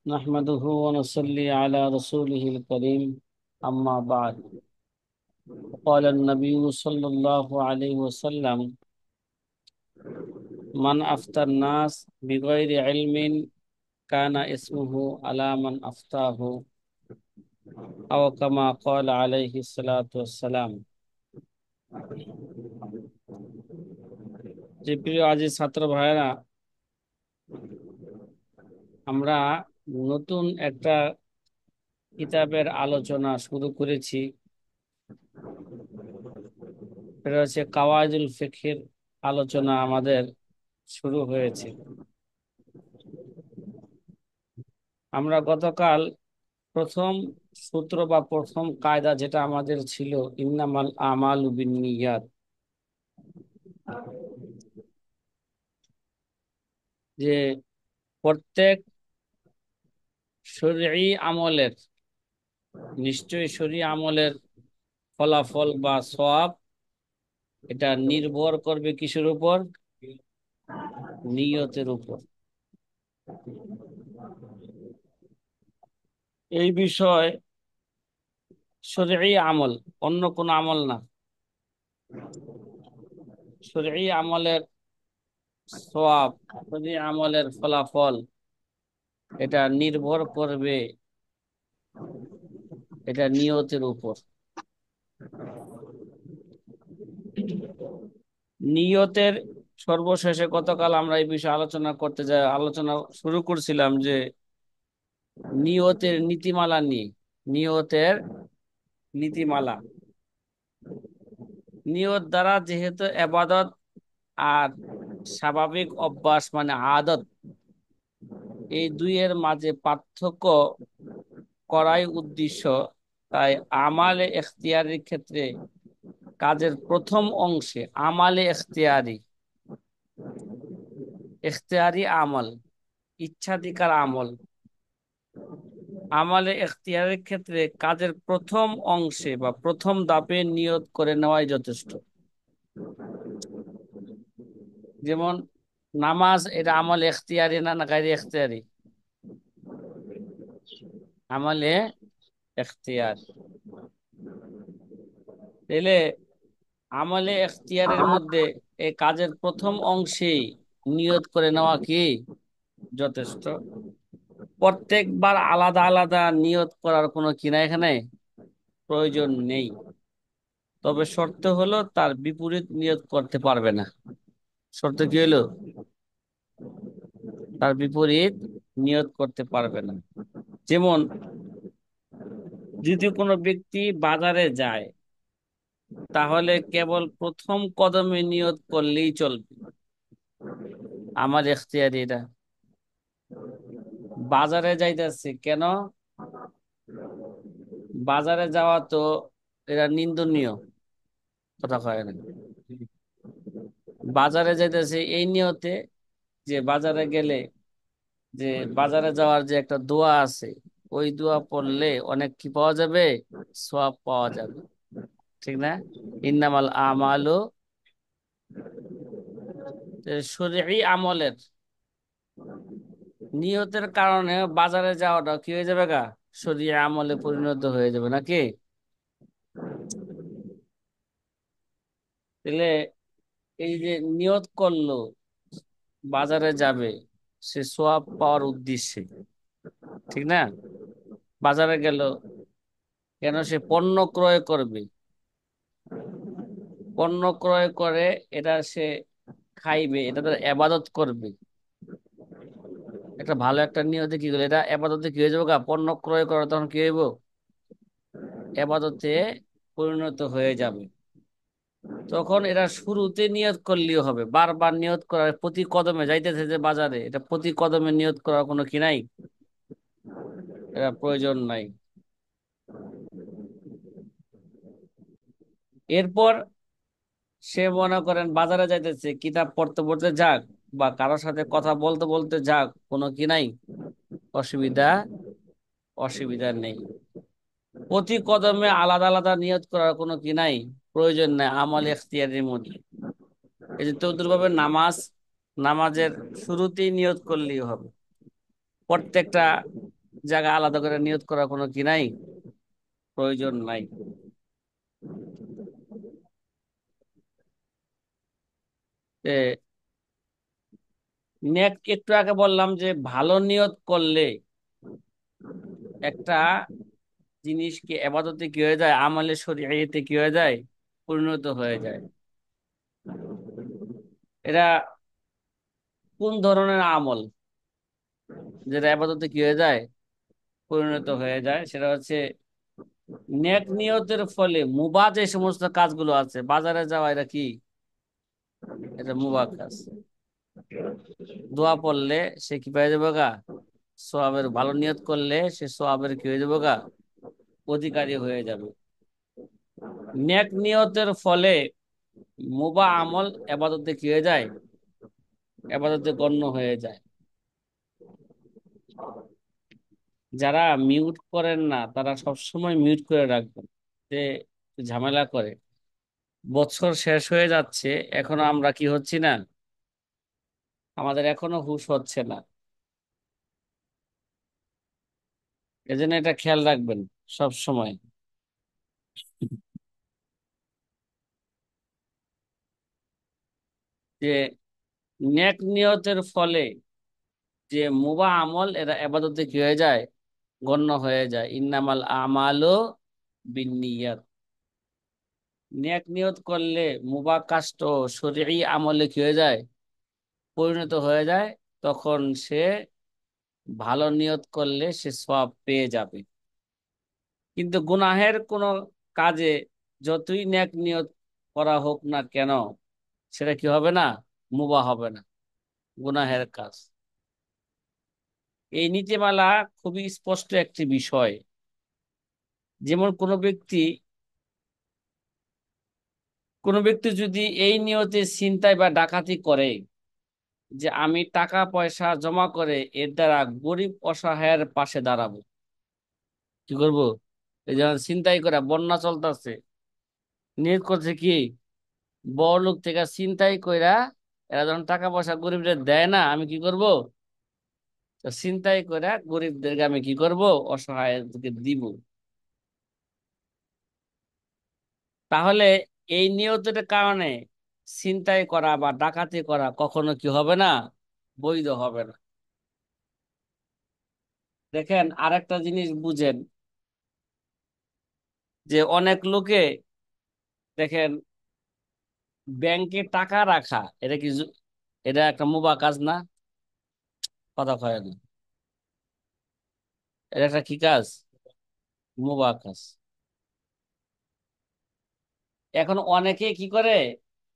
نحمده ونصلي على رسوله الكريم أما بعد. قال النبي صلى الله عليه وسلم: من أفتى الناس بغير علم كان اسمه على من أفتاه، أو كما قال عليه الصلاة والسلام. যে প্রিয় আজিজ ছাত্র ভাইরা, আমরা নতুন একটা কিতাবের আলোচনা শুরু করেছি। এটা হচ্ছে কাওয়াইদুল ফিকহের আলোচনা আমাদের শুরু হয়েছে। আমরা গতকাল প্রথম সূত্র বা প্রথম কায়দা যেটা আমাদের ছিল, ইন্নামাল আমালু বিন্নিয়াত, যে প্রত্যেক শরঈ আমলের, নিশ্চয়ই শরঈ আমলের ফলাফল বা সওয়াব এটা নির্ভর করবে কিসের উপর? নিয়তের উপর। এই বিষয় শরঈ আমল, অন্য কোন আমল না, শরঈ আমলের সওয়াব, শরঈ আমলের ফলাফল এটা নির্ভর করবে এটা নিয়তের উপর। নিয়তের সর্বশেষে গতকাল আমরা এই বিষয়ে আলোচনা শুরু করছিলাম যে নিয়তের নীতিমালা নিয়ে। নিয়তের নীতিমালা, নিয়ত দ্বারা যেহেতু ইবাদত আর স্বাভাবিক অভ্যাস মানে আদত, এই দুইয়ের মাঝে পার্থক্য করাই উদ্দেশ্য, তাই আমালে ইখতিয়ারের ক্ষেত্রে কাজের প্রথম অংশে আমালে ইখতিয়ারি, ইখতিয়ারি আমল, ইচ্ছাধিকার আমল, আমালে ইখতিয়ারের ক্ষেত্রে কাজের প্রথম অংশে বা প্রথম ধাপে নিয়ত করে নেওয়াই যথেষ্ট। যেমন নামাজ, এটা আমলে ইখতিয়ারি না গায়রে ইখতিয়ারি? আমলে ইখতিয়ার। তাহলে আমলে ইখতিয়ারের মধ্যে এই কাজের প্রথম অংশেই নিয়ত করে নেওয়া কি যথেষ্ট? প্রত্যেকবার আলাদা আলাদা নিয়ত করার কোনো কিনা এখানে প্রয়োজন নেই। তবে শর্ত হলো তার বিপরীত নিয়ত করতে পারবে না। শর্ত কি হলো? তার বিপরীত নিয়ত করতে পারবে না। যেমন যদি কোনো ব্যক্তি বাজারে যায়, তাহলে কেবল প্রথম কদমে নিয়ত করলেই চলবে। আমার ইখতিয়ারি এটা। বাজারে যাইতেছে কেন? বাজারে যাওয়া তো এটা নিন্দনীয়, কথা কয় না। বাজারে যাইতেছে এই নিয়তে যে বাজারে গেলে যে বাজারে যাওয়ার যে একটা দোয়া আছে, ওই দোয়া পড়লে অনেক কি পাওয়া যাবে? সওয়াব পাওয়া যাবে, ঠিক না? ইন্নামাল আমালু, শরঈ আমলের নিয়তের কারণে বাজারে যাওয়াটা কি হয়ে যাবে গা? শরীয়ত আমলে পরিণত হয়ে যাবে নাকি? তাহলে এই যে নিয়ত করলো বাজারে যাবে, সে সওয়াব পাওয়ার উদ্দেশ্যে, ঠিক না? বাজারে গেল কেন? সে পণ্য ক্রয় করবে। পণ্য ক্রয় করে এটা সে খাইবে, এটা তার ইবাদত করবে। একটা ভালো একটা নিয়তে কি করলে এটা ইবাদতে কি হয়ে যাবে গা? পণ্য ক্রয় করা তখন কি হইব? ইবাদতে পরিণত হয়ে যাবে। তখন এটা শুরুতে নিয়ত করলেও হবে, বারবার নিয়ত করার, প্রতি কদমে যাইতেছে যে বাজারে, এটা প্রতি কদমে নিয়ত করার কোনো কি নাই, এটা প্রয়োজন নাই। এরপর সে মনে করেন বাজারে যাইতেছে, কিতাব পড়তে পড়তে যাক বা কারোর সাথে কথা বলতে বলতে যাক, কোনো কি নাই, অসুবিধা অসুবিধা নেই। প্রতি কদমে আলাদা আলাদা নিয়ত করার কোনো কি নাই, প্রয়োজন নাই আমল ইখতিয়ারের মধ্যে। এই যে চতুর্ভাবে নামাজ, নামাজের শুরুতেই নিয়ত করলেই হবে। প্রত্যেকটা জায়গা আলাদা করে নিয়ত করার কোনো কি নাই, প্রয়োজন নাই। এ, নেক একটু আগে বললাম যে ভালো নিয়ত করলে একটা জিনিস কি এবাদতে কি হয়ে যায়, আমলে শরীয়তে কি হয়ে যায়, পরিণত হয়ে যায়। এটা কোন ধরনের আমল যেটা আপাতত কি হয়ে যায়, পরিণত হয়ে যায়, সেটা হচ্ছে নেক নিয়তের ফলে মুবাহ যে সমস্ত কাজগুলো আছে, বাজারে যাওয়া, এটা কি, এটা মুবাহ কাজ। দোয়া পড়লে সে কি পেয়ে যাবে গা, সোয়াবের, ভালো নিয়ত করলে সে সোয়াবের কি হয়ে যাবে গা, অধিকারী হয়ে যাবে। নেক নিয়তের ফলে মুবাহ আমল আপাততে কি হয়ে যায়, আপাততে গণ্য হয়ে যায়। যারা মিউট করেন না তারা সব সময় মিউট করে রাখবেন, যে ঝামেলা করে। বছর শেষ হয়ে যাচ্ছে, এখনো আমরা কি হচ্ছি না, আমাদের এখনো হুঁশ হচ্ছে না। এজন্য এটা খেয়াল রাখবেন সব সময়, যে নেক নিয়তের ফলে যে মুবাহ আমল এরা আপাতত কি হয়ে যায়, গণ্য হয়ে যায়। ইন্নামাল আমালু বিন্নিয়াত। নেক নিয়ত করলে মুবাহ কাষ্ট শরঈ আমলে কি হয়ে যায়, পরিণত হয়ে যায়। তখন সে ভালো নিয়ত করলে সে সওয়াব পেয়ে যাবে। কিন্তু গুনাহের কোনো কাজে যতই নেক নিয়ত করা হোক না কেন, সেটা কি হবে না, মুবাহ হবে না, গুনাহের কাজ। এই নীতিমালা খুবই স্পষ্ট একটি বিষয়। যেমন কোনো ব্যক্তি যদি এই নিয়তে ছিনতাই বা ডাকাতি করে, যে আমি টাকা পয়সা জমা করে এর দ্বারা গরিব অসহায়ের পাশে দাঁড়াবো, কি করব, এই যেমন ছিনতাই করে, বন্যা চলতেছে, নিয়ত করছে কি, বড় লোক থেকে ছিনতাই কইরা এরা যখন টাকা পয়সা গরিবদের দেয় না, আমি কি করব, তো ছিনতাই কইরা গরিবদেরকে আমি কি করব, অসহায়দেরকে দিব। তাহলে এই নিয়তের কারণে ছিনতাই করা বা ডাকাতি করা কখনো কি হবে না, বৈধ হবে না। দেখেন আরেকটা জিনিস বুঝেন, যে অনেক লোকে দেখেন ব্যাংকে টাকা রাখা, এটা কি এটা একটা মুবাহ কাজ না, কথা কয় না, এটা একটা কি কাজ, মুবাহ কাজ। এখন অনেকে কি করে,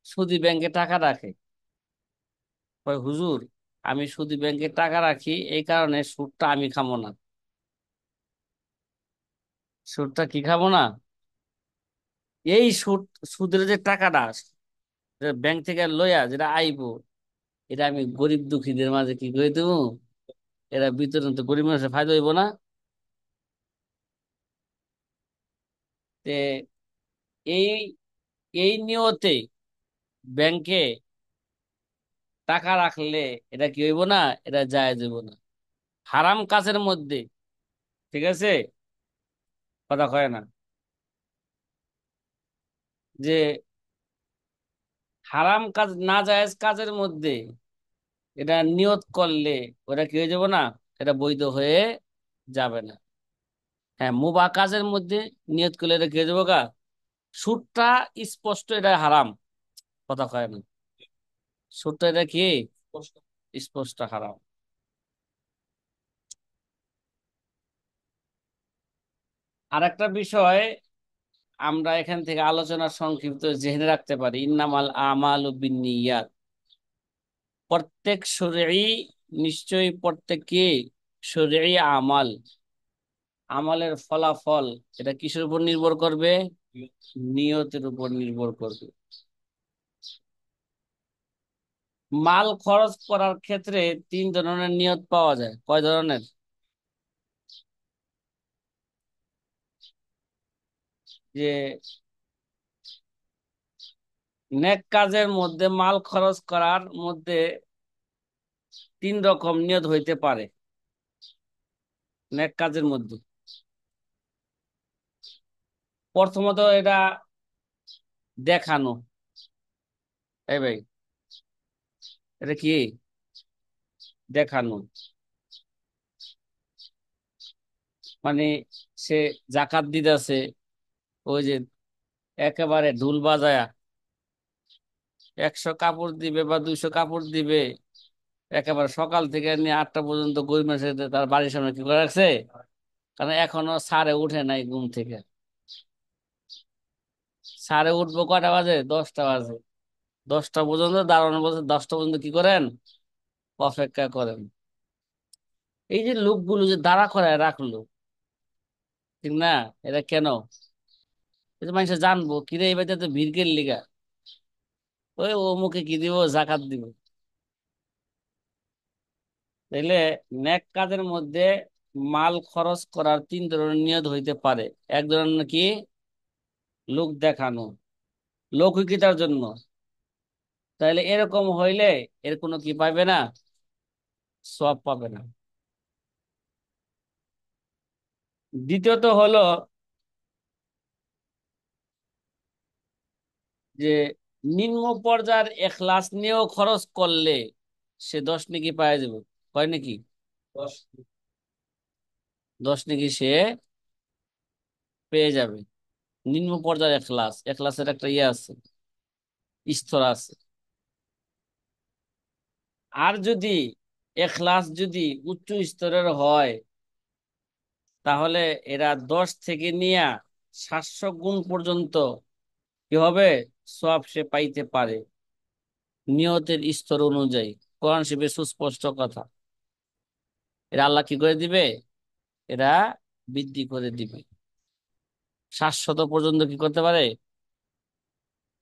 সুদী ব্যাংকে টাকা রাখে, কয় হুজুর আমি সুদী ব্যাংকে টাকা রাখি এই কারণে সুদটা আমি খাবো না। সুদটা কি খাবো না, এই সুদের যে টাকাটা ব্যাংক থেকে লইয়া যেটা আইবো, এটা আমি গরিব দুঃখীদের মাঝে কি করে দেবো, এরা বিতরণ, তো গরিব মানুষের ফায়দা হইব না। তে এই এই নিয়তে ব্যাংকে টাকা রাখলে এটা কি হইব না, এটা জায়েজ হইব না, হারাম কাজের মধ্যে। ঠিক আছে, কথা কয় না, যে হারাম কাজ না জায়েজ কাজের মধ্যে এটা নিয়ত করলে ওটা কি হয়ে যাবে না, এটা বৈধ হয়ে যাবে না। হ্যাঁ, মুবাহ কাজের মধ্যে নিয়ত করলে এটা কি হয়ে যাবে গা, সুদটা স্পষ্ট এটা হারাম, কথা কয় না, সুদটা এটা কি, স্পষ্ট হারাম। আর একটা বিষয় আমরা এখান থেকে আলোচনা সংক্ষিপ্ত জেনে রাখতে পারি, ইন্নামাল আমালু বিন্নিয়াত। প্রত্যেক শরঈ, নিশ্চয়ই প্রত্যেক কি, শরঈ আমাল, আমলের ফলাফল এটা কিসের উপর নির্ভর করবে, নিয়তের উপর নির্ভর করবে। মাল খরচ করার ক্ষেত্রে তিন ধরনের নিয়ত পাওয়া যায়, কয় ধরনের, যে নেক কাজের মধ্যে মাল খরচ করার মধ্যে তিন রকম নিয়ত হইতে পারে। নেক কাজের মধ্যে প্রথমত এটা দেখানো। এই ভাই, এটা কি? দেখানো মানে সে জাকাত দিতেছে, ওই যে একেবারে ঢুল বাজায়া 100 কাপড় দিবে বা 200 কাপড় দিবে, একেবারে সকাল থেকে নিয়ে 8টা পর্যন্ত গরিব মানুষের তার বাড়ির সামনে কি করে রাখছে, কারণ এখনো সারে উঠে নাই ঘুম থেকে। সারে উঠবো কয়টা বাজে? 10টা বাজে। 10টা পর্যন্ত দাঁড়ানো বলছে, 10টা পর্যন্ত কি করেন? অপেক্ষা করেন। এই যে লোকগুলো যে দাঁড়া করায় রাখলো, ঠিক না? এটা কেন? এটা মানুষ জানবো কিরে এই বাড়িতে তো ভিড় কেন লিগা, ওই অমুকে কি দিব, জাকাত দিব। তাইলে নেক কাজের মধ্যে মাল খরচ করার 3 ধরনের নিয়ত হইতে পারে। এক ধরনের কি? লোক দেখানো, লৌকিকতার জন্য। তাইলে এরকম হইলে এর কোনো কি পাবে না, সওয়াব পাবে না। দ্বিতীয়ত হলো যে নিম্ন পর্যায়ের এখলাস নিয়েও খরচ করলে সে 10 নেকি পাওয়া যাবে। কয় নাকি? 10 নেকি সে পেয়ে যাবে। নিম্ন পর্যায়ের এখলাস, এখলাসের একটা ইয়ে আছে, স্তর আছে। আর যদি এখলাস যদি উচ্চ স্তরের হয়, তাহলে এরা 10 থেকে নিয়ে 700 গুণ পর্যন্ত কি হবে, সওয়াব সে পাইতে পারে নিয়তের স্তর অনুযায়ী। কোরআন শরীফে সুস্পষ্ট কথা। এরা আল্লাহ কি করে দিবে? এরা বৃদ্ধি করে দিবে। 700 পর্যন্ত কি করতে পারে?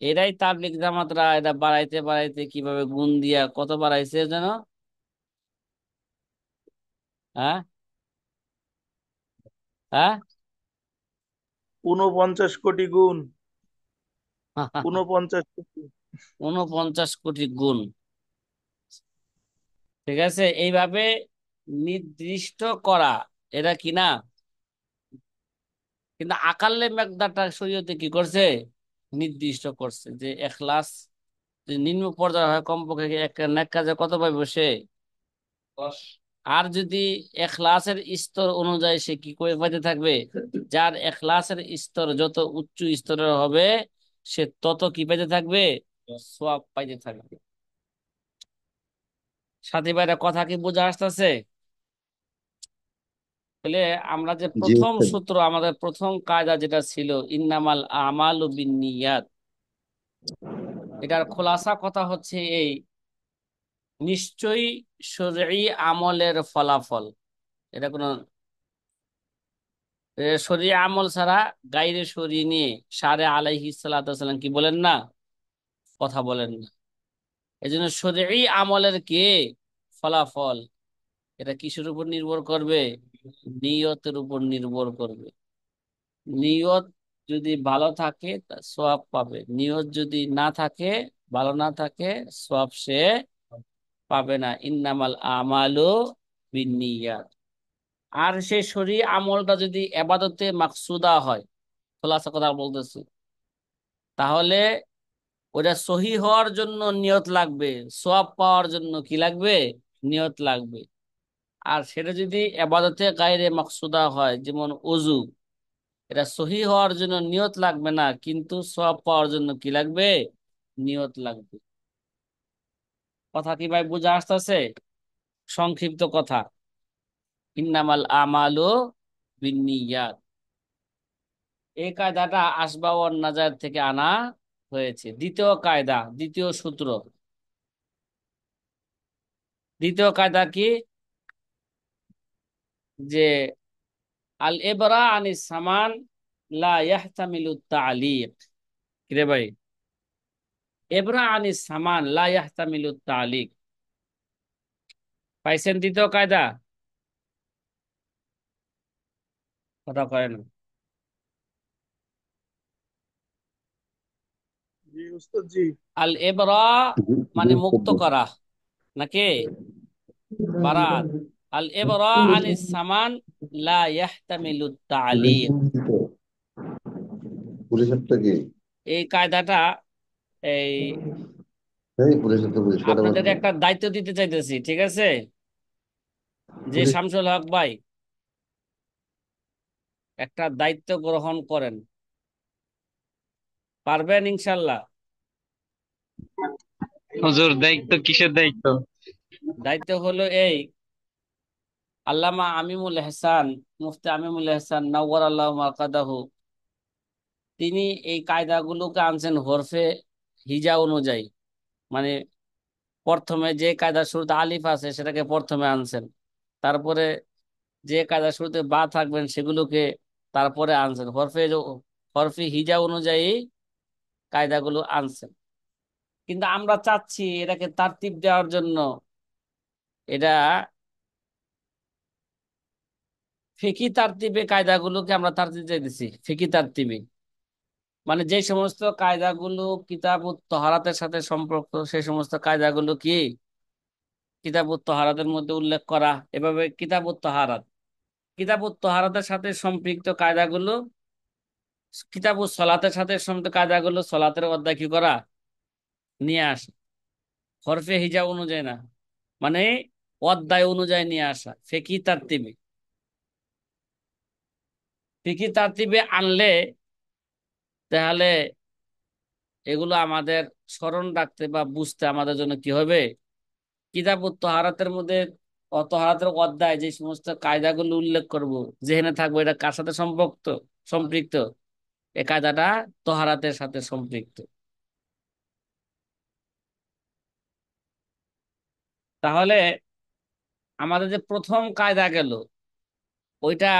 এরাই তাবলীগ জামাতরা এটা বাড়াইতে বাড়াইতে কিভাবে গুণ দিয়া কত বাড়াইছে যেন, হ্যাঁ হ্যাঁ 49 কোটি গুণ। 49 কোটি। 49 কোটি গুণ। ঠিক আছে, এইভাবে নির্দিষ্ট করা, এটা কি না? কিন্তু আকাল্লে মেকদারটা শরীয়তে কি করছে, নির্দিষ্ট করছে যে এখলাস যদি নিম্ন পর্যায়ে হয় কমপক্ষে এক নেক কাজে কত পাইবে সে? 10। আর যদি এখলাসের স্তর অনুযায়ী সে কি করে পাইতে থাকবে, যার এখলাসের স্তর যত উচ্চ স্তরের হবে সে তত কি পাইতে থাকবে, সওয়াব পাইতে থাকবে। সাথী ভাইরা কথা কি বোঝা আসতেছে? তাহলে আমরা যে জি প্রথম উস্তাদ। সূত্র, আমাদের প্রথম কায়দা যেটা ছিল ইন্নামাল আমালু বিন্নিয়াত, এটার খোলাসা কথা হচ্ছে এই: নিশ্চয়ই শরঈ আমলের ফলাফল, এটা কোনো শরীর আমল ছাড়া গাইরে শরী নিয়ে সারে আলাইহিস সালাতু ওয়াস সালাম কি বলেন না, কথা বলেন না। এই জন্য শরীর আমলের কে ফলাফল, এটা কিসের উপর নির্ভর করবে? নিয়তের উপর নির্ভর করবে। নিয়ত যদি ভালো থাকে তা সওয়াব পাবে, নিয়ত যদি না থাকে, ভালো না থাকে, সওয়াব সে পাবে না। ইন্নামাল আমালু বিন্নিয়াত। আর সেই শরীর আমলটা যদি এবাদতে মাকসুদা হয়, খোলাসা কথা বলতেছি, তাহলে ওটা সহি হওয়ার জন্য নিয়ত লাগবে, সওয়াব পাওয়ার জন্য কি লাগবে, নিয়ত লাগবে। আর সেটা যদি এবাদতে গায়রে মাকসুদা হয়, যেমন ওযু, এটা সহি হওয়ার জন্য নিয়ত লাগবে না, কিন্তু সওয়াব পাওয়ার জন্য কি লাগবে, নিয়ত লাগবে। কথা কি ভাই বুঝা আসতেছে? সংক্ষিপ্ত কথা, ইন্নামাল আমালু বিন্নিয়াত। এই কায়দাটা আসবাবন নাজার থেকে আনা হয়েছে। দ্বিতীয় কায়দা, দ্বিতীয় সূত্র, দ্বিতীয় কায়দা কি? যে আল ইবরা আনিস সামান লা ইয়াহতামিলু তালিক। কিরে ভাই, ইবরা আনিস সামান লা ইয়াহতামিলু তালিক, পাইছেন দ্বিতীয় কায়দা? কথা কয় না। জি উস্তাদ জি। আল ইবরা জি জি মানে উস্তাদ মুক্ত জি। করা নাকি, বারাত। আল ইবরা আনিস সামান লা ইয়াহতামিলুত তালিক। পুলিশ পুলিশেরটা কি? এই কায়দাটা এই এই পুলিশের তো পুলিশ কথা আপনাদের বলতো। একটা দায়িত্ব দিতে চাইতেছি, ঠিক আছে? যে পুলিশ। শামসুল হক ভাই, একটা দায়িত্ব গ্রহণ করেন, পারবেন ইনশাল্লাহ? হুজুর, দায়িত্ব কিসের দায়িত্ব? দায়িত্ব হলো এই, আল্লামা আমিমুল এহসান, মুফতি আমিমুল এহসান নাওয়ার আল্লাহ মাকাদাহু, তিনি এই কায়দাগুলোকে আনছেন হরফে হিজা অনুযায়ী। মানে প্রথমে যে কায়দার শুরুতে আলিফ আছে সেটাকে প্রথমে আনছেন, তারপরে যে কায়দার শুরুতে বা থাকবেন সেগুলোকে তারপরে আনছেন, হরফে হিজা অনুযায়ী কায়দাগুলো আনছেন। কিন্তু আমরা চাচ্ছি এটাকে তারতিব দেওয়ার জন্য, এটা ফিকি তারতিবে কায়দাগুলোকে আমরা তারতিব দিতেছি ফিকি তারতিবে। মানে যে সমস্ত কায়দাগুলো কিতাব তহারাতের সাথে সম্পর্ক, সেই সমস্ত কায়দাগুলো কি কিতাব তহারাতের মধ্যে উল্লেখ করা। এভাবে কিতাব তহারাতের সাথে সম্পৃক্ত কায়দাগুলো, কিতাব সলাতের সাথে সম্পৃক্ত কায়দাগুলো সলাতের অধ্যায় কি করা, নিয়ে আসা, হরফে হিজাব অনুযায়ী না, মানে অধ্যায় অনুযায়ী নিয়ে আসা ফিকি তারতিবে আনলে তাহলে এগুলো আমাদের স্মরণ রাখতে বা বুঝতে আমাদের জন্য কি হবে, কিতাব তহারাতের মধ্যে তহারাতের অধ্যায় যে সমস্ত কায়দাগুলো উল্লেখ করব, যেখানে থাকবো এটা কার সাথে সম্পৃক্ত, এই কায়দাটা তহারাতের সাথে সম্পৃক্ত। তাহলে আমাদের যে প্রথম কায়দা গেল, ওইটা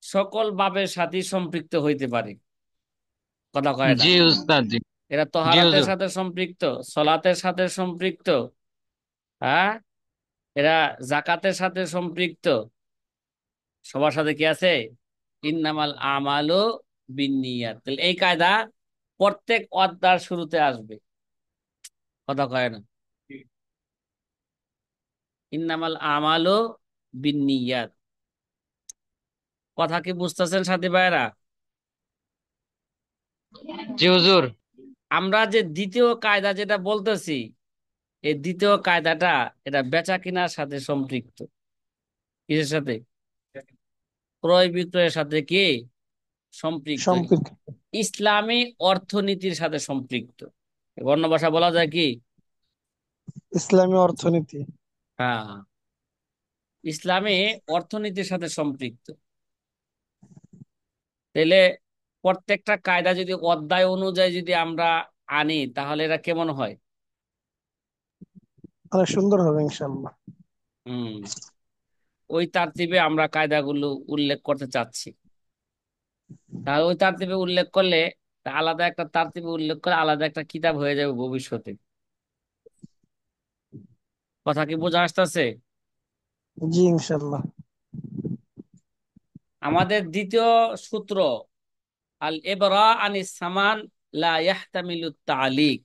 সকল বাবের সাথে সম্পৃক্ত হইতে পারে, কথা কয় না? জি উস্তাদ, জি। এরা জি তহারাতের হুজুর। সাথে সম্পৃক্ত, সলাতের সাথে সম্পৃক্ত, হ্যাঁ, এরা জাকাতের সাথে সম্পৃক্ত, সবার সাথে কি আছে, ইন্নামাল আমালু বিন্নিয়াত। তাহলে এই কায়দা প্রত্যেক অধ্যায়ের শুরুতে আসবে, কথা কয় না? ইন্নামাল আমালু বিন্নিয়াত। কথা কি বুঝতেছেন সাথী ভাইরা? জি হুজুর। আমরা যে দ্বিতীয় কায়দা যেটা বলতেছি, এই দ্বিতীয় কায়দাটা এটা বেচা কেনার সাথে সম্পৃক্ত। কিসের সাথে? ক্রয় বিক্রয়ের সাথে কি সম্পৃক্ত, সম্পৃক্ত। ইসলামী অর্থনীতির সাথে সম্পৃক্ত। অন্য ভাষা বলা যায় কি? ইসলামী অর্থনীতি। হ্যাঁ, ইসলামী অর্থনীতির সাথে সম্পৃক্ত। তাহলে প্রত্যেকটা কায়দা যদি অধ্যায় অনুযায়ী যদি আমরা আনি তাহলে এটা কেমন হয়? অনেক সুন্দর হবে ইনশাল্লাহ। হুম, ওই তারতিবে আমরা কায়দাগুলো উল্লেখ করতে চাচ্ছি। তাহলে ওই তারতিবে উল্লেখ করলে, তা আলাদা একটা তারতিবে উল্লেখ করে আলাদা একটা কিতাব হয়ে যাবে ভবিষ্যতে। কথা কি বোঝা আসতেছে? জি ইনশাল্লাহ। আমাদের দ্বিতীয় সূত্র, আল ইবরা আনিস সামান লা ইয়াহতামিলু তালিক।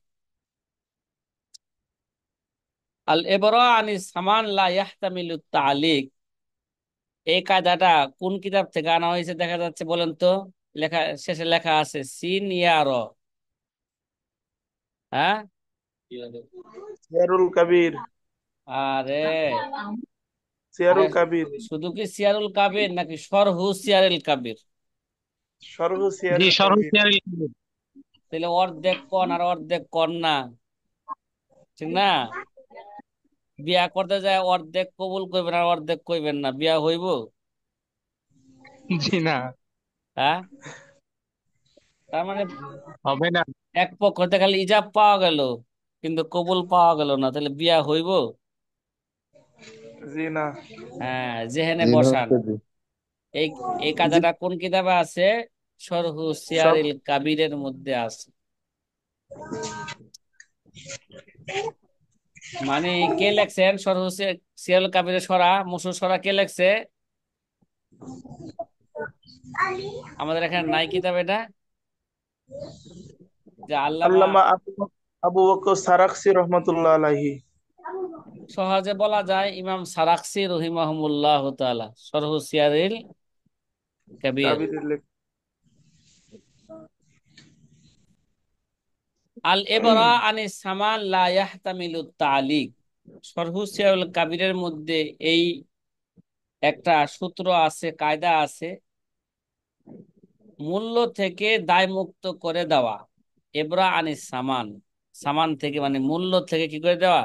আল ইবরা আনিস সামান লা ইয়াহতামিলু তালিক, এই কায়দাটা কোন কিতাব থেকে আনা হয়েছে দেখা যাচ্ছে, বলেন তো? লেখা শেষে লেখা আছে সিন ইয়া র, হ্যাঁ? সিয়ারুল কাবির। আরে, এটা সিয়ারুল কাবির। শুধু কি সিয়ারুল কাবির নাকি সরহু সিয়ারুল কাবির? সর্ব জি, সিয়ারুল কাবির। সর্বশেষ। তাহলে অর্ধেক কন আর অর্ধেক কন না, ঠিক না? বিয়া করতে যায় অর্ধেক কবুল করবেন আর অর্ধেক কইবেন না, বিয়া হইব? জি না, হ্যাঁ, তার মানে হবে না। এক পক্ষ থেকে খালি ইজাব পাওয়া গেল কিন্তু কবুল পাওয়া গেল না, তাহলে বিয়া হইব? জি না। হ্যাঁ, জেহেনে জি বসান। নমস্কার জি। এই এই জি। কায়দাটা কোন কিতাবে আছে? শরহু সব। সিয়ারিল কাবিরের মধ্যে আছে। মানে কে লেখছেন শরহু সিয়ারিল কাবিরের সরা, মুসুর সরা কে লেখছে? আমাদের এখানে নাই কিতাব এটা, যে আল্লামা। আল্লামা আবু আবু বকর সারাকসি রহমতুল্লাহ আলাইহি। সহজে বলা যায় ইমাম সারাকসি রহিমাহুমুল্লাহ তাআলা শরহু সিয়ারিল কাবীর। কাবিরের লেখ আল ইবরা আনিস সামান লা ইয়াহতামিলু তালিক। শরহু সিয়ারুল কাবীরের মধ্যে এই একটা সূত্র আছে, কায়দা আছে, মূল্য থেকে দায় মুক্ত করে দেওয়া। ইবরা আনিস সামান, সামান থেকে মানে মূল্য থেকে কি করে দেওয়া,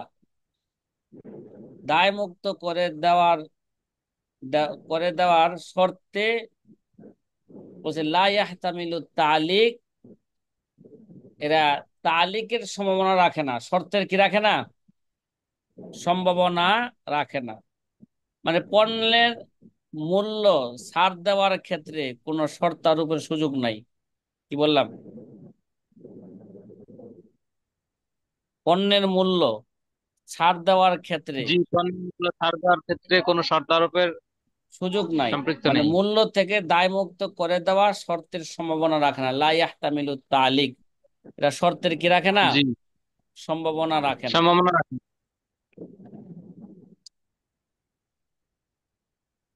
দায় মুক্ত করে দেওয়ার শর্তে বলছে লা ইয়াহতামিলু তালিক। এরা তালিকের সম্ভাবনা রাখে না, শর্তের কি রাখে না, সম্ভাবনা রাখে না। মানে পণ্যের মূল্য ছাড় দেওয়ার ক্ষেত্রে কোনো শর্তারোপের সুযোগ নাই। কি বললাম? পণ্যের মূল্য ছাড় দেওয়ার ক্ষেত্রে জি, পণ্যগুলো ছাড় দেওয়ার ক্ষেত্রে কোনো শর্ত আরোপের সুযোগ নাই। সম্পৃক্ত মানে নেই। মূল্য থেকে দায়মুক্ত করে দেওয়া শর্তের সম্ভাবনা রাখে না, লা ইয়াহতামিলু তালিক। এটা শর্তের কি রাখে না, জি, সম্ভাবনা রাখে না। সম্ভাবনা রাখে।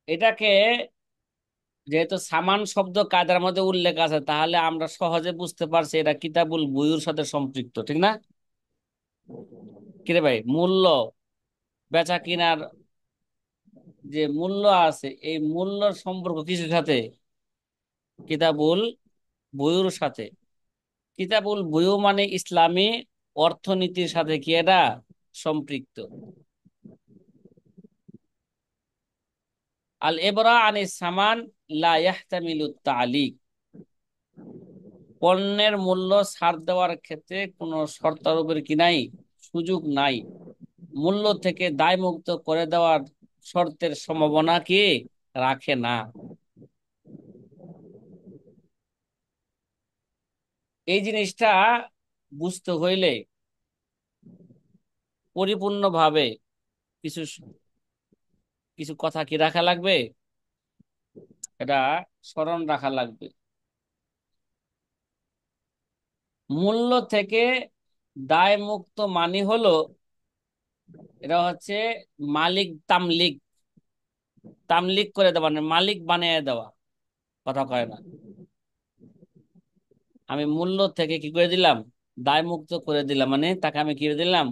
এটাকে যেহেতু সামান শব্দ কায়দার মধ্যে উল্লেখ আছে, তাহলে আমরা সহজে বুঝতে পারছি এটা কিতাবুল বুয়ুর সাথে সম্পৃক্ত, ঠিক না? কিরে ভাই, মূল্য, বেচা কিনার যে মূল্য আছে, এই মূল্যর সম্পর্ক কিসের সাথে, কিতাবুল বুয়ুর সাথে। কিতাবুল বুয়ু মানে ইসলামী অর্থনীতির সাথে কি এটা সম্পৃক্ত। আল ইবরা আনিস সামান লা ইয়াহতামিলু তালিক। পণ্যের মূল্য ছাড় দেওয়ার ক্ষেত্রে কোনো শর্তারোপের কি নাই, সুযোগ নাই। মূল্য থেকে দায়মুক্ত করে দেওয়ার শর্তের সম্ভাবনা কি রাখে না। এই জিনিসটা বুঝতে হইলে পরিপূর্ণভাবে কিছু কিছু কথা কি রাখা লাগবে, এটা স্মরণ রাখা লাগবে। মূল্য থেকে দায় মুক্ত মানে হলো, এটা হচ্ছে মালিক তামলিক, তামলিক করে দেওয়া মানে মালিক বানিয়ে দেওয়া। কথা কয় না, আমি মূল্য থেকে কি করে দিলাম, দায় মুক্ত করে দিলাম, মানে তাকে আমি কি করে দিলাম,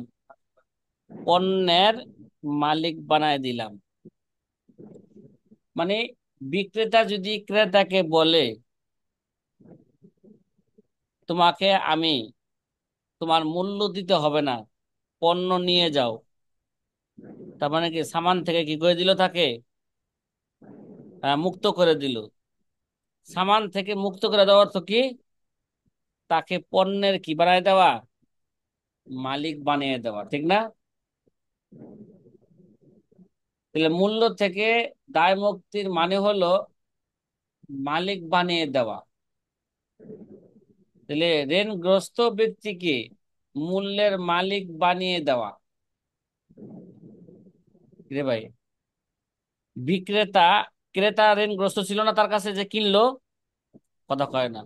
পণ্যের মালিক বানায় দিলাম। মানে বিক্রেতা যদি ক্রেতাকে বলে তোমাকে আমি, তোমার মূল্য দিতে হবে না, পণ্য নিয়ে যাও, তার মানে কি সামান থেকে কি করে দিল, তাকে মুক্ত করে দিল। সামান থেকে মুক্ত করে দেওয়ার অর্থ কি, তাকে পণ্যের কি বানায় দেওয়া, মালিক বানিয়ে দেওয়া, ঠিক না? তাহলে মূল্য থেকে দায় মুক্তির মানে হলো মালিক বানিয়ে দেওয়া। তাহলে ঋণগ্রস্ত ব্যক্তিকে মূল্যের মালিক বানিয়ে দেওয়া। রে ভাই, বিক্রেতা, ক্রেতা ঋণগ্রস্ত ছিল না তার কাছে, যে কিনলো, কথা কয় না।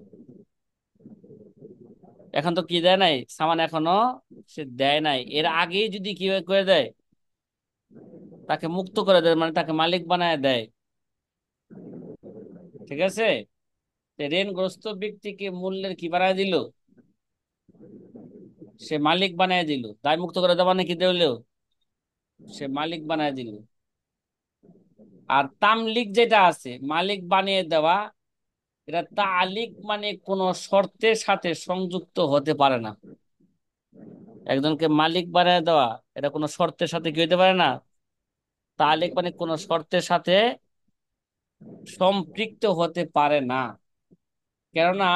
এখন তো কি দেয় নাই, সামান এখনো সে দেয় নাই, এর আগেই যদি কি করে দেয়, তাকে মুক্ত করে দেয়, মানে তাকে মালিক বানায় দেয়, ঠিক আছে? তো ঋণগ্রস্ত ব্যক্তিকে মূল্যের কি বানায় দিল, সে মালিক বানায় দিল। দায় মুক্ত করে দেওয়া মানে কি দিল, সে মালিক বানায় দিল। আর তামলিক যেটা আছে, মালিক বানিয়ে দেওয়া, এটা তালিক মানে কোন শর্তের সাথে সংযুক্ত হতে পারে না। একজনকে মালিক বানিয়ে দেওয়া, এটা কোনো শর্তের সাথে কি হতে পারে না। তালিক মানে কোন শর্তের সাথে সম্পৃক্ত হতে পারে না। কেননা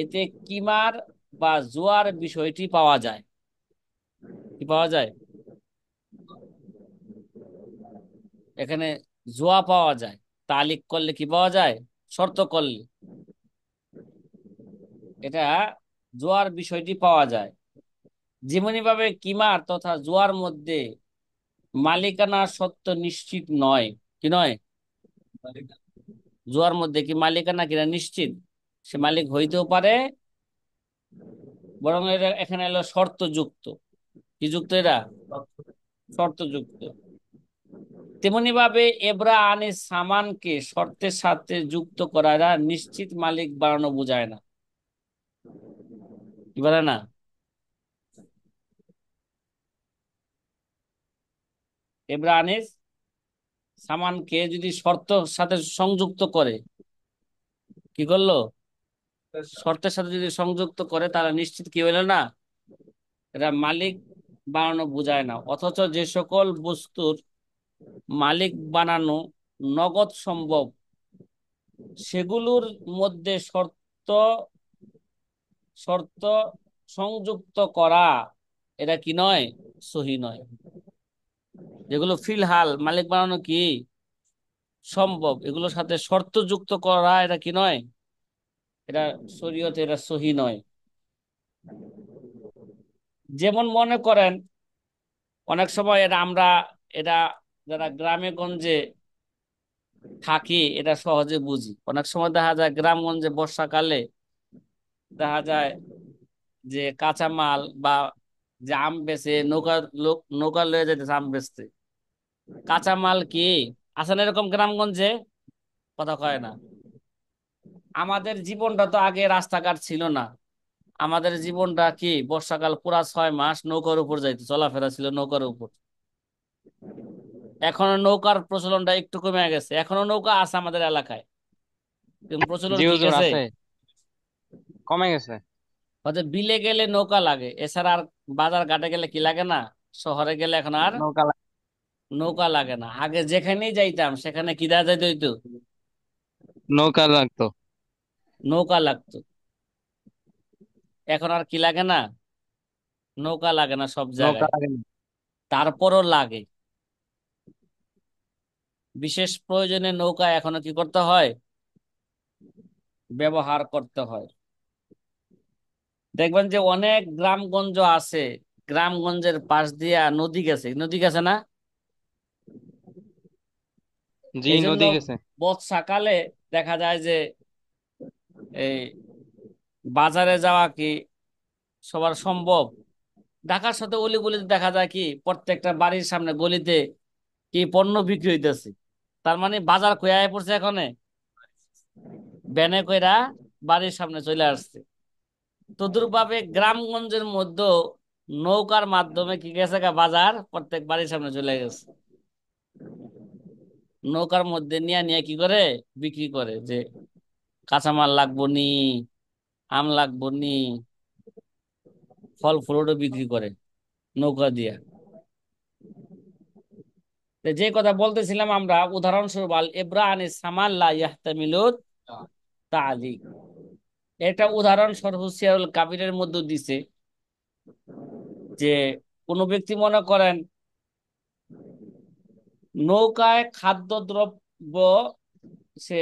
এতে কিমার বা জুয়ার বিষয়টি পাওয়া যায়। কি পাওয়া যায় এখানে, জুয়া পাওয়া যায়। তালিক করলে কি পাওয়া যায়, শর্ত করলে এটা জুয়ার বিষয়টি পাওয়া যায়। যেমনি ভাবে কিমার তথা জুয়ার মধ্যে মালিকানা সত্ত্ব নিশ্চিত নয়। কি নয়, জুয়ার মধ্যে কি মালিকানা কিনা নিশ্চিত, সে মালিক হইতেও পারে, বরং এখানে এলো শর্ত যুক্ত। কি যুক্ত এটা, শর্তযুক্ত। তেমনি ভাবে এবরা আনিস সামানকে শর্তের সাথে যুক্ত করা নিশ্চিত মালিক বানানো বোঝায় না, কি বলে না? এবরা আনিস সামানকে যদি শর্ত সাথে সংযুক্ত করে, কি করলো, শর্তের সাথে যদি সংযুক্ত করে, তাহলে নিশ্চিত কি হইলো না, এটা মালিক বানানো বোঝায় না। অথচ যে সকল বস্তুর মালিক বানানো নগদ সম্ভব, সেগুলোর মধ্যে শর্ত শর্ত সংযুক্ত করা এটা কি নয়, সহি নয়। যেগুলো ফিলহাল মালিক বানানো কি সম্ভব, এগুলোর সাথে শর্ত যুক্ত করা এটা কি নয়, এটা শরীয়তে এটা সহি নয়। যেমন মনে করেন অনেক সময় এটা আমরা, এটা যারা গ্রামে গঞ্জে থাকি এটা সহজে বুঝি। অনেক সময় দেখা যায় গ্রামগঞ্জে বর্ষাকালে দেখা যায় যে কাঁচামাল বা যে আম বেচে নৌকা, লোক নৌকা লয়ে যেতেছে আম বেচতে, কাঁচামাল কি আছে না এরকম গ্রামগঞ্জে? কথা কয় না। আমাদের জীবনটা তো আগে রাস্তাঘাট ছিল না, আমাদের জীবনটা কি বর্ষাকাল পুরা 6 মাস নৌকার উপর যাইতো, চলাফেরা ছিল নৌকার উপর। এখনো নৌকার প্রচলনটা একটু কমে গেছে, এখনো নৌকা আছে আমাদের এলাকায়, কিন্তু প্রচলন জি কি হুজুর, গেছে? আছে, কমে গেছে। হয়তো বিলে গেলে নৌকা লাগে, এছাড়া আর বাজার ঘাটে গেলে কি লাগে না, শহরে গেলে এখন আর নৌকা নৌকা লাগে না। আগে যেখানেই যাইতাম সেখানে কি দেওয়া যাইতো, হইতো নৌকা লাগতো। নৌকা লাগতো। এখন আর কি লাগে না, নৌকা লাগে না সব নৌকা জায়গায়। লাগে না। তারপরও লাগে, বিশেষ প্রয়োজনে নৌকা এখনো কি করতে হয়, ব্যবহার করতে হয়। দেখবেন যে অনেক গ্রামগঞ্জ আছে, গ্রামগঞ্জের পাশ দিয়া নদী গেছে, নদী গেছে না? জি, এই জন্য নদী গেছে। বর্ষাকালে দেখা যায় যে এই বাজারে যাওয়া কি সবার সম্ভব? ঢাকার সাথে অলিগলিতে দেখা যায় কি প্রত্যেকটা বাড়ির সামনে গলিতে কি পণ্য বিক্রি হইতেছে। তার মানে বাজার কয়ে পড়ছে, এখানে ব্যানে কইরা বাড়ির সামনে চলে আসছে। তদুরভাবে গ্রামগঞ্জের মধ্যে নৌকার মাধ্যমে কি গেছে গা, বাজার প্রত্যেক বাড়ির সামনে চলে গেছে। নৌকার মধ্যে নিয়ে নিয়ে কি করে বিক্রি করে, যে কাঁচামাল লাগবো নি, আম লাগবো নি, ফল ফ্রুটও বিক্রি করে নৌকা দিয়া। তো যে কথা বলতেছিলাম আমরা, উদাহরণস্বরূপ আল ইবরা আনিস সামান লা ইয়াহতামিলুত তালিক, এটা উদাহরণ সরহুসিয়ারুল কাবিরের মধ্যে দিছে। যে কোনো ব্যক্তি মনে করেন নৌকায় খাদ্যদ্রব্য সে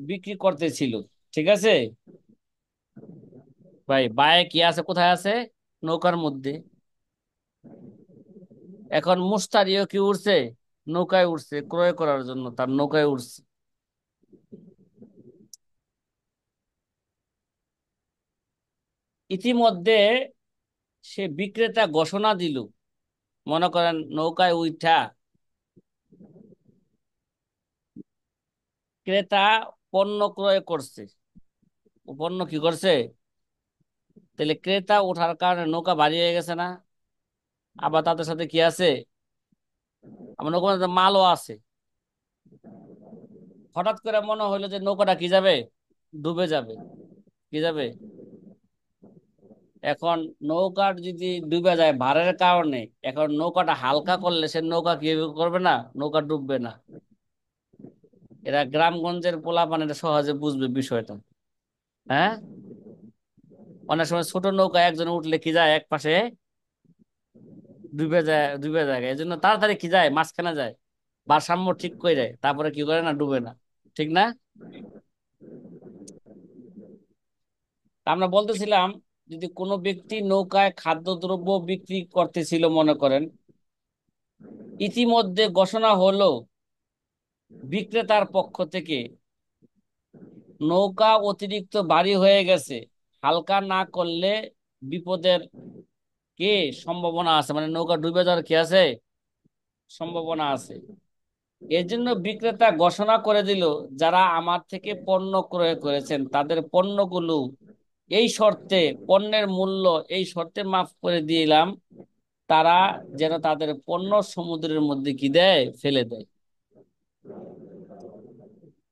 বিক্রি করতেছিল, ঠিক আছে ভাই, বায়ে কি আছে, কোথায় আছে, নৌকার মধ্যে। এখন মুস্তারিও কি উঠছে, নৌকায় উঠছে ক্রয় করার জন্য, তার নৌকায় উঠছে। ইতিমধ্যে সে বিক্রেতা ঘোষণা দিল, মনে করেন নৌকায় উঠা ক্রেতা পণ্য ক্রয় করছে, পণ্য কি করছে, তাহলে ক্রেতা ওঠার কারণে নৌকা ভারী হয়ে গেছে না? আবার তাদের সাথে কি আছে, আমার নৌকার মধ্যে মালও আছে। হঠাৎ করে মনে হইলো যে নৌকাটা কি যাবে, ডুবে যাবে, কি যাবে। এখন নৌকার যদি ডুবে যায় ভারের কারণে, এখন নৌকাটা হালকা করলে সে নৌকা কি করবে না, নৌকা ডুববে না। এরা গ্রামগঞ্জের পোলাপান এটা সহজে বুঝবে বিষয়টা। হ্যাঁ, অনেক সময় ছোট নৌকা একজনে উঠলে কি যায়, এক পাশে ডুবে যায়, ডুবে যায়, এই জন্য তাড়াতাড়ি কি যায়, মাঝখানে যায়, ভারসাম্য ঠিক করে দেয়, তারপরে কি করে না, ডুবে না, ঠিক না? তা আমরা বলতেছিলাম, যদি কোনো ব্যক্তি নৌকায় খাদ্যদ্রব্য বিক্রি করতেছিল মনে করেন, ইতিমধ্যে ঘোষণা হলো বিক্রেতার পক্ষ থেকে নৌকা অতিরিক্ত ভারী হয়ে গেছে, হালকা না করলে বিপদের কি সম্ভাবনা আছে, মানে নৌকা ডুবে যাওয়ার কি আছে সম্ভাবনা আছে। এর জন্য বিক্রেতা ঘোষণা করে দিল, যারা আমার থেকে পণ্য ক্রয় করেছেন তাদের পণ্যগুলো এই শর্তে, পণ্যের মূল্য এই শর্তে মাফ করে দিলাম, তারা যেন তাদের পণ্য সমুদ্রের মধ্যে কি দেয়, ফেলে দেয়।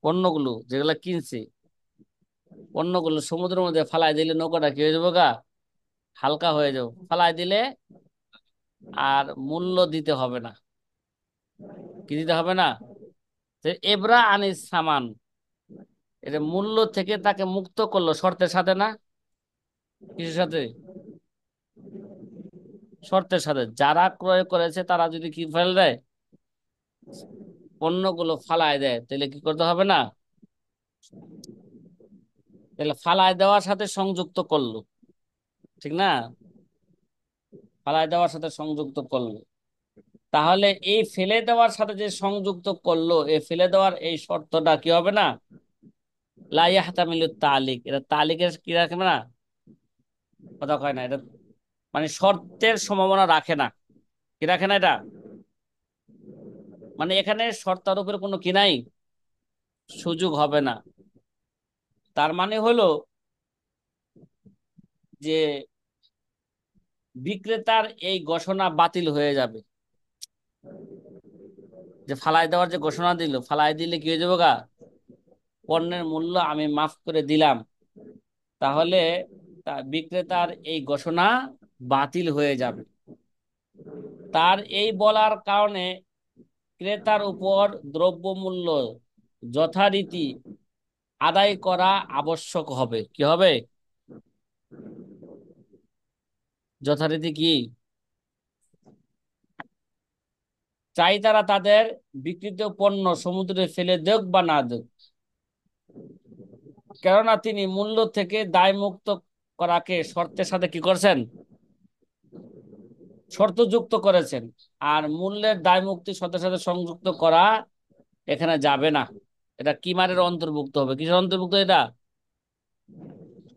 পণ্যগুলো যেগুলা কিনছে, পণ্যগুলো সমুদ্রের মধ্যে ফালাই দিলে নৌকাটা কি হয়ে যাবো গা, হালকা হয়ে যাবো। ফালাই দিলে আর মূল্য দিতে হবে না। কি দিতে হবে না? যে এবরা আনিস সামান, এটা মূল্য থেকে তাকে মুক্ত করলো শর্তের সাথে না, কিসের সাথে? শর্তের সাথে। যারা ক্রয় করেছে তারা যদি কি ফেলে দেয়, পণ্যগুলো ফালায় দেয়, তাহলে কি করতে হবে না? তাহলে ফালায় দেওয়ার সাথে সংযুক্ত করলো, ঠিক না? ফালায় দেওয়ার সাথে সংযুক্ত করলো। তাহলে এই ফেলে দেওয়ার সাথে যে সংযুক্ত করলো, এই ফেলে দেওয়ার এই শর্তটা কি হবে না? লা ইয়াহতামিলু তালিক, এটা তালিকের কি রাখবে না, কথা কয় না এটা, মানে শর্তের সম্ভাবনা রাখে না। কি রাখে না এটা? মানে এখানে শর্তার উপরে কোনো কি নাই, সুযোগ হবে না। তার মানে হলো যে বিক্রেতার এই ঘোষণা বাতিল হয়ে যাবে। যে ফালাই দেওয়ার যে ঘোষণা দিল, ফালাই দিলে কি হয়ে যাবে গা, পণ্যের মূল্য আমি মাফ করে দিলাম, তাহলে বিক্রেতার এই ঘোষণা বাতিল হয়ে যাবে। তার এই বলার কারণে ক্রেতার উপর দ্রব্যমূল্য যথারীতি আদায় করা আবশ্যক হবে। কি হবে? যথারীতি কি, চাই তারা তাদের বিক্রিত পণ্য সমুদ্রে ফেলে দেখ বা না দেখ, কেননা তিনি মূল্য থেকে দায় মুক্ত করাকে শর্তের সাথে কি করছেন, শর্ত যুক্ত করেছেন। আর মূল্যের দায় মুক্তির সাথে সাথে সংযুক্ত করা এখানে যাবে না। এটা কিমারের অন্তর্ভুক্ত হবে। কিসের অন্তর্ভুক্ত এটা?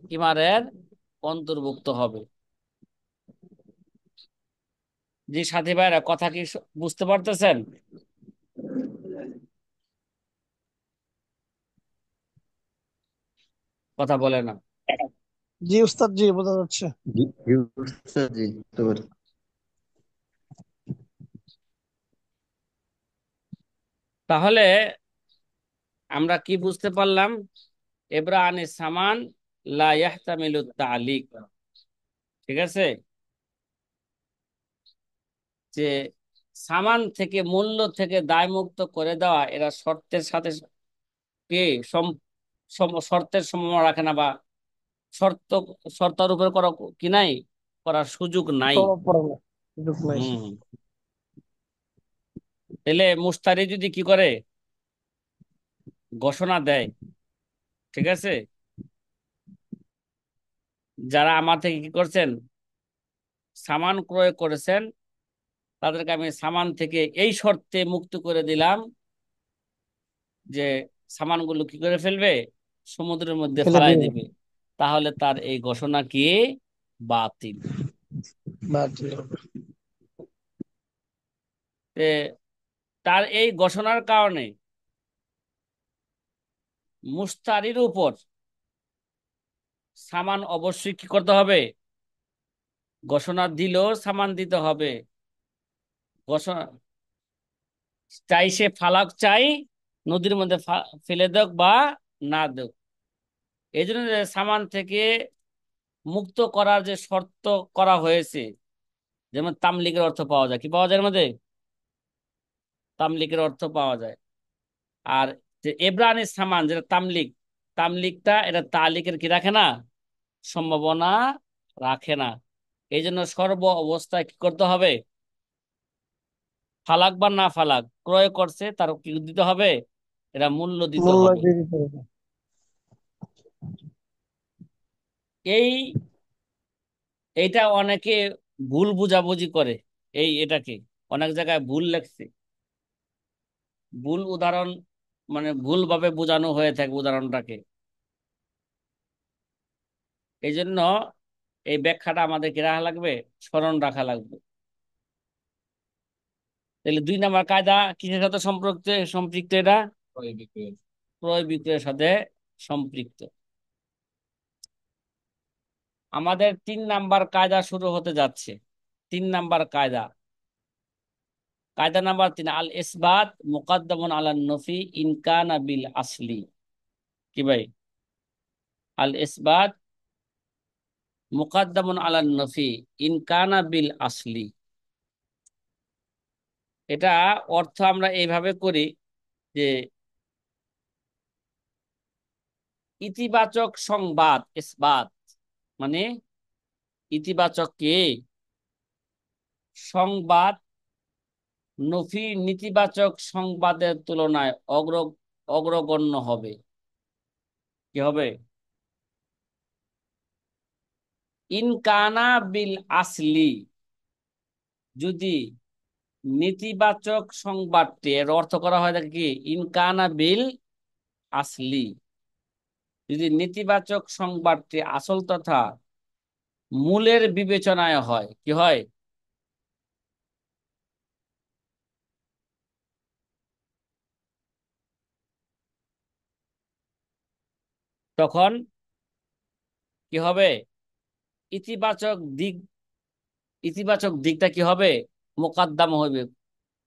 কিমারের অন্তর্ভুক্ত হবে। জি সাথী ভাইরা, কথা কি বুঝতে পারতেছেন? কথা বলে না। জি উস্তাদ, জি বোঝা যাচ্ছে। জি জি, উস্তাদ জি, বুঝতে পারছি। তাহলে আমরা কি বুঝতে পারলাম? এবরা আনিস সামান লা ইয়াহতামিলু তালিক। ঠিক আছে, যে সামান থেকে, মূল্য থেকে দায়মুক্ত করে দেওয়া, এরা শর্তের সাথে কি শর্তের সম্ভাবনা রাখে না, বা শর্ত, শর্তের উপরে করা কি নাই, করার সুযোগ নাই। প্রভাব পড়ে না, সুযোগ নাই। হম। তাহলে মুস্তারি যদি কি করে, ঘোষণা দেয়, ঠিক আছে, যারা আমার থেকে কি করছেন, সামান ক্রয় করেছেন, তাদেরকে আমি সামান থেকে এই শর্তে মুক্ত করে দিলাম যে সামানগুলো কি করে ফেলবে, সমুদ্রের মধ্যে ফেলে ফালাই দিবে, দিবে, তাহলে তার এই ঘোষণা কি, বাতিল। বাতিল হবে। তে তার এই ঘোষণার কারণে মুস্তারির উপর সামান অবশ্যই কি করতে হবে, ঘোষণা দিলেও সামান দিতে হবে। ঘোষণা চাই সে ফালাক চাই, নদীর মধ্যে ফেলে দেক বা না দেক, এই জন্য যে সামান থেকে মুক্ত করার যে শর্ত করা হয়েছে, যেমন তামলিকের অর্থ পাওয়া যায়, কি পাওয়া যায় এর মধ্যে, তামলিকের অর্থ পাওয়া যায়। আর যে এব্রানি সামান যেটা তামলিক, তামলিকটা এটা তালিকের কি রাখে না, সম্ভাবনা রাখে না। এই জন্য সর্ব অবস্থায় কি করতে হবে, ফালাক বা না ফালাক, ক্রয় করছে তার কি দিতে হবে, এটা মূল্য দিতে মূল্য হবে। দিয়ে দিতে হবে। এই এইটা অনেকে ভুল বুঝাবুঝি করে, এটাকে অনেক জায়গায় ভুল লেখছে, ভুল উদাহরণ, মানে ভুল ভাবে বোঝানো হয়ে থাকে উদাহরণটাকে। এই জন্য এই ব্যাখ্যাটা আমাদের কি রাখা লাগবে, স্মরণ রাখা লাগবে। তাহলে 2 নাম্বার কায়দা কিসের সাথে সম্পৃক্ত সম্পৃক্ত এটা ক্রয় বিক্রয়ের সাথে সম্পৃক্ত। আমাদের 3 নাম্বার কায়দা শুরু হতে যাচ্ছে। 3 নাম্বার কায়দা, কায়দা নাম্বার 3, আল ইসবাত মুকাদ্দামুন আলা নফি ইন কানা বিল আসলি। কি ভাই? আল ইসবাত মুকাদ্দামুন আলা নফি ইন কানা বিল আসলি। এটা অর্থ আমরা এইভাবে করি যে ইতিবাচক সংবাদ ইসবাত মানে ইতিবাচক কে সংবাদ নফি নেতিবাচক সংবাদের তুলনায় অগ্রগণ্য হবে। কি হবে? ইনকানা বিল আসলি, যদি নেতিবাচক সংবাদটি, এর অর্থ করা হয় থাকে কি ইনকানা বিল আসলি, যদি নেতিবাচক সংবাদটি আসল তথা মূলের বিবেচনায় হয়, কি হয়? তখন কি হবে? ইতিবাচক দিক, ইতিবাচক দিকটা কি হবে? মোকাদ্দাম হবে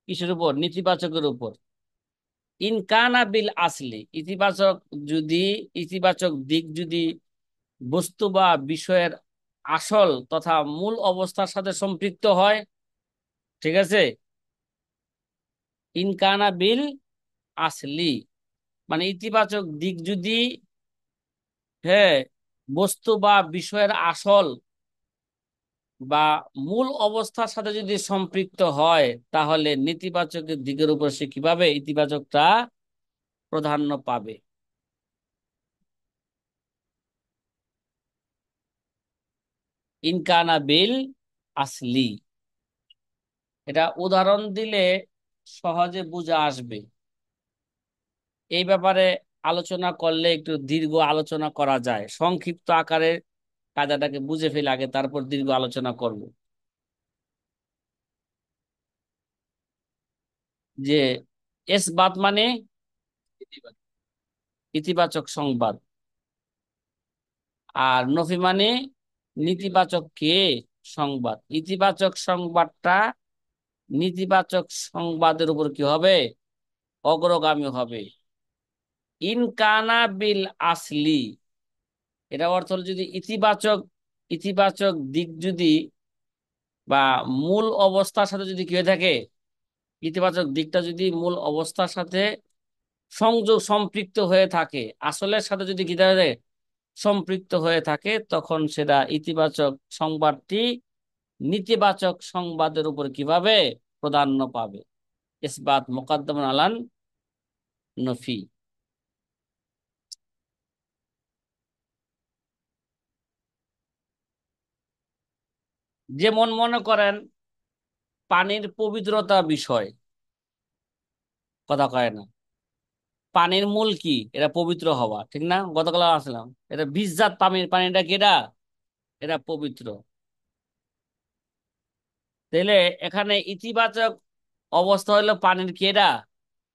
কিসের উপর? নেতিবাচকের উপর। ইনকানা বিল আসলি, ইতিবাচক যদি, ইতিবাচক দিক যদি বস্তু বা বিষয়ের আসল তথা মূল অবস্থার সাথে সম্পৃক্ত হয়, ঠিক আছে, ইনকানা বিল আসলি মানে ইতিবাচক দিক যদি, হ্যাঁ, বস্তু বা বিষয়ের আসল বা মূল অবস্থার সাথে যদি সম্পৃক্ত হয়, তাহলে নেতিবাচকের দিকের উপর সে কিভাবে ইতিবাচকটা প্রাধান্য পাবে। ইনকানা বিল আসলি, এটা উদাহরণ দিলে সহজে বোঝা আসবে। এই ব্যাপারে আলোচনা করলে একটু দীর্ঘ আলোচনা করা যায়, সংক্ষিপ্ত আকারে কায়দাটাকে বুঝে ফেলে আগে, তারপর দীর্ঘ আলোচনা করব। যে এসবাত মানে ইতিবাচক সংবাদ, আর নফি মানে নেতিবাচক কে সংবাদ। ইতিবাচক সংবাদটা নেতিবাচক সংবাদের উপর কি হবে? অগ্রগামী হবে। ইনকানা বিল আসলি, এটা অর্থ হলো যদি ইতিবাচক, ইতিবাচক দিক যদি বা মূল অবস্থার সাথে যদি কি হয়ে থাকে, ইতিবাচক দিকটা যদি মূল অবস্থার সাথে সংযোগ সম্পৃক্ত হয়ে থাকে, আসলের সাথে যদি কি থাকে সম্পৃক্ত হয়ে থাকে, তখন সেটা ইতিবাচক সংবাদটি নেতিবাচক সংবাদের উপর কিভাবে প্রাধান্য পাবে। ইসবাত মুকাদ্দাম আলান নফি। যেমন মনে করেন পানির পবিত্রতা বিষয়, কথা কয় না, পানির মূল কি? এটা পবিত্র হওয়া, ঠিক না? গতকাল আসলাম, এটা বীজজাত পানির, পানিটা কি এটা? এটা পবিত্র। তাহলে এখানে ইতিবাচক অবস্থা হলো পানির কি? এটা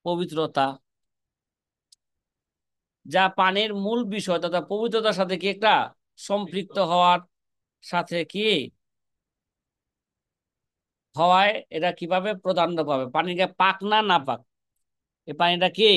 পবিত্রতা, যা পানির মূল বিষয় তথা পবিত্রতার সাথে কি একটা সম্পৃক্ত হওয়ার সাথে কি হওয়ায় এটা কিভাবে প্রাধান্য পাবে? পানিটা পাক না না পাক? এই পানিটা কি